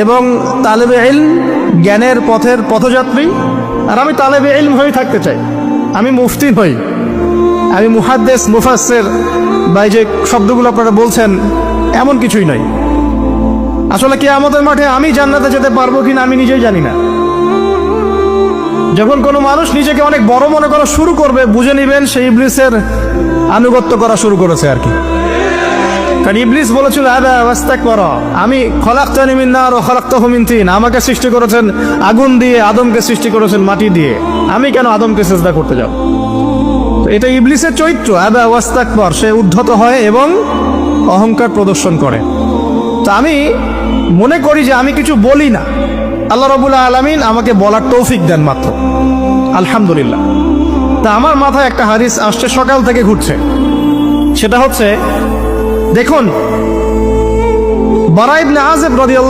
এবং তালেবে ইলম, জ্ঞানের পথের পথযাত্রী। আর আমি তালেবে ইলম হয়ে থাকতে চাই, আমি মুফতি হই, আমি মুহাদ্দিস, মুফাসসির বা এই যে শব্দগুলো আপনারা বলছেন এমন কিছুই নয়। আসলে কিয়ামতের মাঠে আমি জান্নাতে যেতে পারবো কিনা আমি নিজেই জানি না। যখন কোনো মানুষ নিজেকে অনেক বড় মনে করা শুরু করবে, বুঝে নেবেন সেই ইবলিসের আনুগত্য করা শুরু করেছে আর কি। কারণ ইবলিস বলেছিল আবা ওয়াস্তাকবারা, আমি খলাকতানি মিন নার ওয়া খলাকতাহু মিন তিন, আমাকে সৃষ্টি করেছেন আগুন দিয়ে, আদমকে সৃষ্টি করেছেন মাটি দিয়ে, আমি কেন আদমকে সিজদা করতে যাব? তো এটা ইবলিসের চরিত্র, আবা ওয়াস্তাকবার, সে উদ্ধত হয় এবং অহংকার প্রদর্শন করে। তো আমি মনে করি যে আমি কিছু বলি না, আল্লাহ রাব্বুল আলামিন আমাকে বলার তৌফিক দেন মাত্র, আলহামদুলিল্লাহ। তা আমার মাথায় একটা হাদিস আসছে, সকাল থেকে ঘুরছে। সেটা হচ্ছে, দেখুন বারা ইবনে আযিব রাদিয়াল্লাহু